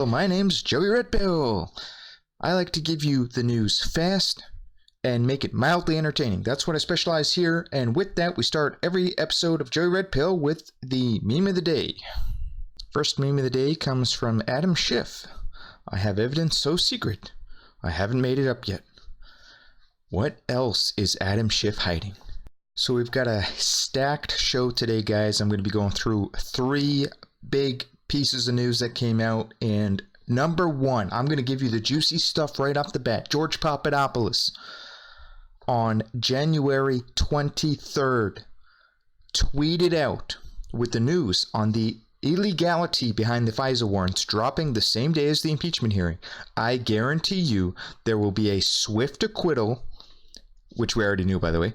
My name's Joey Red Pill. I like to give you the news fast and make it mildly entertaining. That's what I specialize here, and with that, we start every episode of Joey Red Pill with the meme of the day. First meme of the day comes from Adam Schiff. I have evidence so secret, I haven't made it up yet. What else is Adam Schiff hiding? So we've got a stacked show today, guys. I'm going to be going through three big pieces of news that came out, and number one, I'm going to give you the juicy stuff right off the bat. George Papadopoulos on January 23rd tweeted out with the news on the illegality behind the FISA warrants dropping the same day as the impeachment hearing. I guarantee you there will be a swift acquittal, which we already knew, by the way,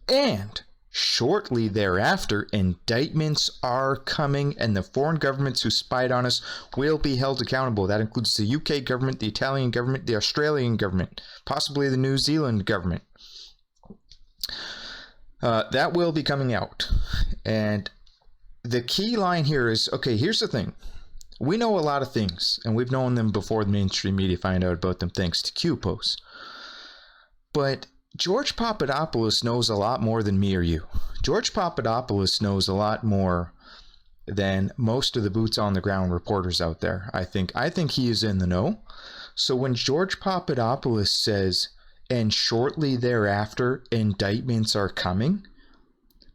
and shortly thereafter, indictments are coming, and the foreign governments who spied on us will be held accountable. That includes the UK government, the Italian government, the Australian government, possibly the New Zealand government. That will be coming out. And the key line here is, okay, here's the thing. We know a lot of things, and we've known them before the mainstream media find out about them thanks to Q posts. But George Papadopoulos knows a lot more than me or you. George Papadopoulos knows a lot more than most of the boots on the ground reporters out there. I think he is in the know. So when George Papadopoulos says, and shortly thereafter, indictments are coming,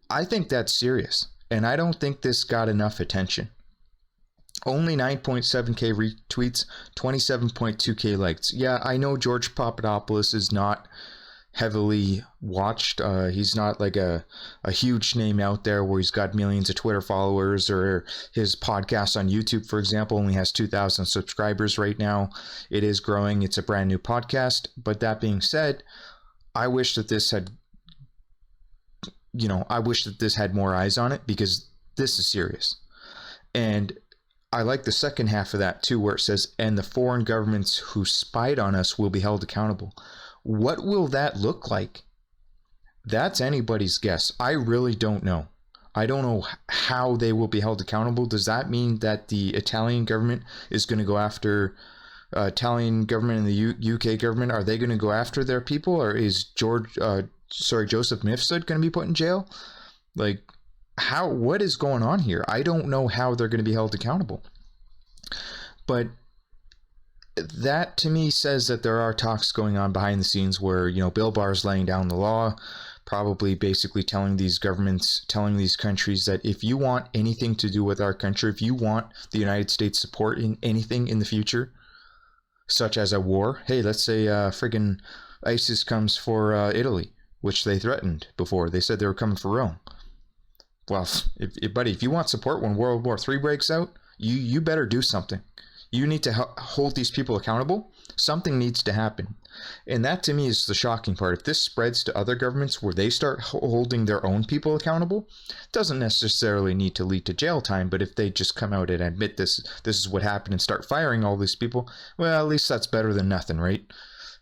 I think that's serious. And I don't think this got enough attention. Only 9.7k retweets, 27.2k likes. Yeah, I know George Papadopoulos is not heavily watched. He's not like a huge name out there where he's got millions of Twitter followers, or his podcast on YouTube, for example, only has 2,000 subscribers right now. It is growing. It's a brand new podcast. But that being said, I wish that this had, more eyes on it, because this is serious. And I like the second half of that too, where it says, and the foreign governments who spied on us will be held accountable. What will that look like? That's anybody's guess. I really don't know. I don't know how they will be held accountable. Does that mean that the Italian government is going to go after Italian government and the UK government? Are they going to go after their people, or is Joseph Mifsud going to be put in jail? Like, what is going on here? I don't know how they're going to be held accountable. But that to me says that there are talks going on behind the scenes where, Bill Barr is laying down the law, probably basically telling these governments, telling these countries that if you want anything to do with our country, if you want the United States support in anything in the future, such as a war, hey, let's say friggin' ISIS comes for Italy, which they threatened before. They said they were coming for Rome. Well, if you want support when World War III breaks out, you better do something. You need to hold these people accountable. Something needs to happen. And that to me is the shocking part. If this spreads to other governments where they start holding their own people accountable, it doesn't necessarily need to lead to jail time, but if they just come out and admit this is what happened and start firing all these people, well, at least that's better than nothing, right?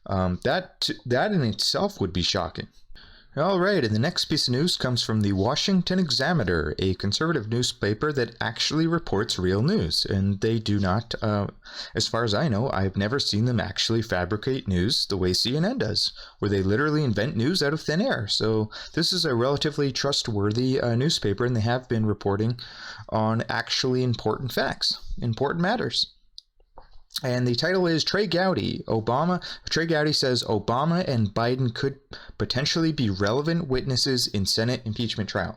That in itself would be shocking. All right, and the next piece of news comes from the Washington Examiner, a conservative newspaper that actually reports real news. And they do not, as far as I know, I've never seen them actually fabricate news the way CNN does, where they literally invent news out of thin air. So this is a relatively trustworthy newspaper, and they have been reporting on actually important facts, important matters. And the title is Trey Gowdy. Trey Gowdy says Obama and Biden could potentially be relevant witnesses in Senate impeachment trial.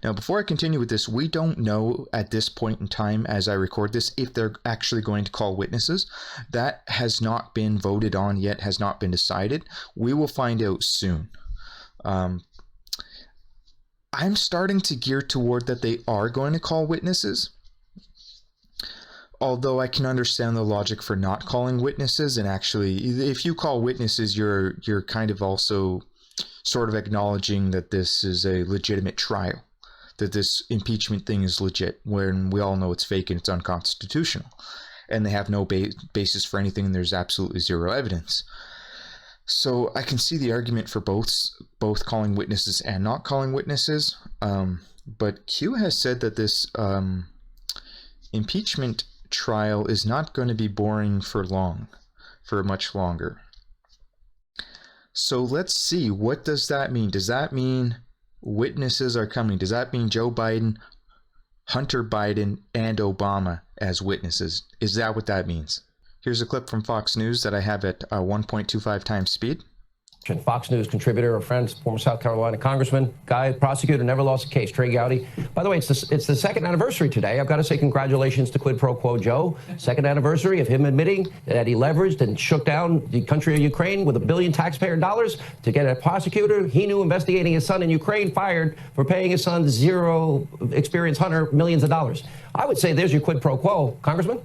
Now, before I continue with this, we don't know at this point in time, as I record this, if they're actually going to call witnesses. That has not been voted on yet, has not been decided. We will find out soon. I'm starting to gear toward that they are going to call witnesses. Although I can understand the logic for not calling witnesses, and actually, if you call witnesses, you're kind of also sort of acknowledging that this is a legitimate trial, that this impeachment thing is legit, when we all know it's fake and it's unconstitutional, and they have no basis for anything, and there's absolutely zero evidence. So I can see the argument for both calling witnesses and not calling witnesses, but Q has said that this impeachment trial is not going to be boring for much longer. So let's see, what does that mean? Does that mean witnesses are coming? Does that mean Joe Biden, Hunter Biden, and Obama as witnesses? Is that what that means? Here's a clip from Fox News that I have at 1.25 times speed. Fox News contributor, a friend, former South Carolina congressman, guy, prosecutor, never lost a case, Trey Gowdy. By the way, it's the second anniversary today. I've got to say congratulations to Quid Pro Quo Joe. Second anniversary of him admitting that he leveraged and shook down the country of Ukraine with $1 billion taxpayer dollars to get a prosecutor he knew investigating his son in Ukraine fired for paying his son's zero experience hunter millions of dollars. I would say there's your quid pro quo, Congressman.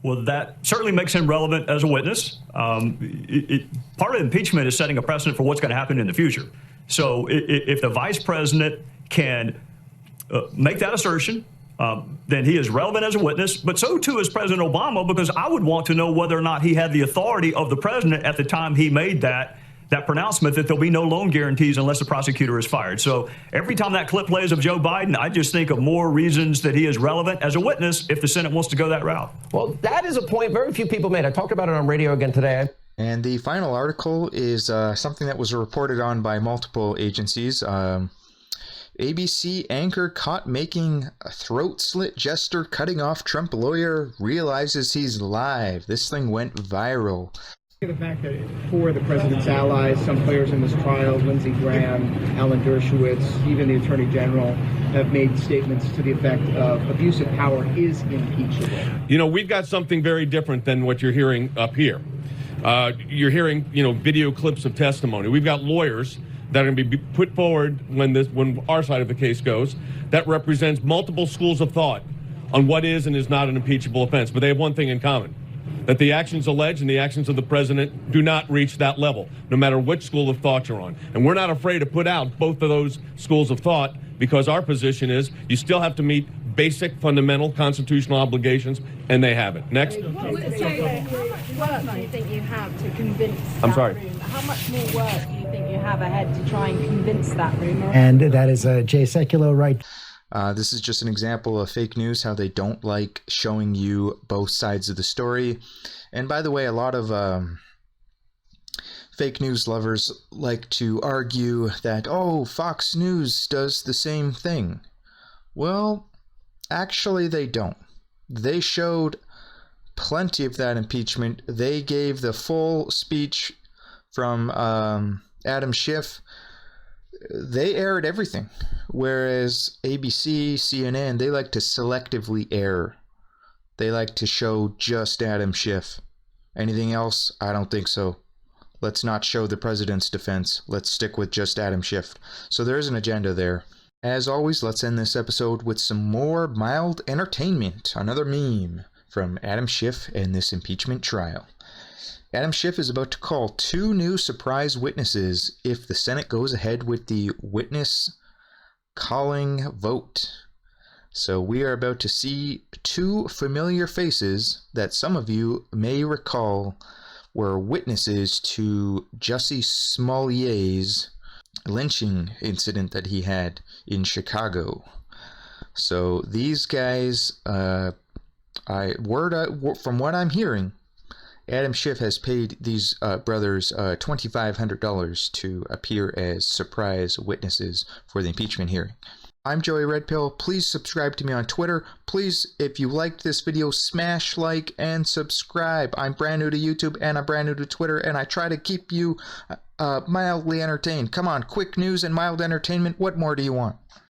Well, that certainly makes him relevant as a witness. Part of impeachment is setting a precedent for what's going to happen in the future. So if the vice president can make that assertion, then he is relevant as a witness. But so, too, is President Obama, because I would want to know whether or not he had the authority of the president at the time he made that pronouncement that there'll be no loan guarantees unless the prosecutor is fired. So every time that clip plays of Joe Biden, I just think of more reasons that he is relevant as a witness if the Senate wants to go that route. Well, that is a point very few people made. I talked about it on radio again today. And the final article is something that was reported on by multiple agencies. ABC anchor caught making a throat slit gesture cutting off Trump lawyer realizes he's live. This thing went viral. The fact that four of the president's allies, some players in this trial, Lindsey Graham, Alan Dershowitz, even the Attorney General, have made statements to the effect of abuse of power is impeachable. You know, we've got something very different than what you're hearing up here. You're hearing, video clips of testimony. We've got lawyers that are going to be put forward when our side of the case goes that represents multiple schools of thought on what is and is not an impeachable offense. But they have one thing in common, that the actions alleged and the actions of the president do not reach that level, no matter which school of thought you're on. And we're not afraid to put out both of those schools of thought, because our position is you still have to meet basic fundamental constitutional obligations, and they haven't. Next. How much work do you think you have to convince I'm sorry. room? How much more work do you think you have ahead to try and convince that room? And that is Jay Sekulow, right? This is just an example of fake news, how they don't like showing you both sides of the story. And by the way, a lot of fake news lovers like to argue that, oh, Fox News does the same thing. Well, actually they don't. They showed plenty of that impeachment. They gave the full speech from Adam Schiff. They aired everything, whereas ABC, CNN, they like to selectively air. They like to show just Adam Schiff. Anything else? I don't think so. Let's not show the president's defense. Let's stick with just Adam Schiff. So there's an agenda there. As always, let's end this episode with some more mild entertainment. Another meme from Adam Schiff and this impeachment trial. Adam Schiff is about to call 2 new surprise witnesses if the Senate goes ahead with the witness calling vote. So we are about to see 2 familiar faces that some of you may recall were witnesses to Jussie Smollett's lynching incident that he had in Chicago. So these guys, from what I'm hearing, Adam Schiff has paid these brothers $2,500 to appear as surprise witnesses for the impeachment hearing. I'm Joey Redpill. Please subscribe to me on Twitter. Please, if you liked this video, smash like and subscribe. I'm brand new to YouTube and I'm brand new to Twitter, and I try to keep you mildly entertained. Come on, quick news and mild entertainment. What more do you want?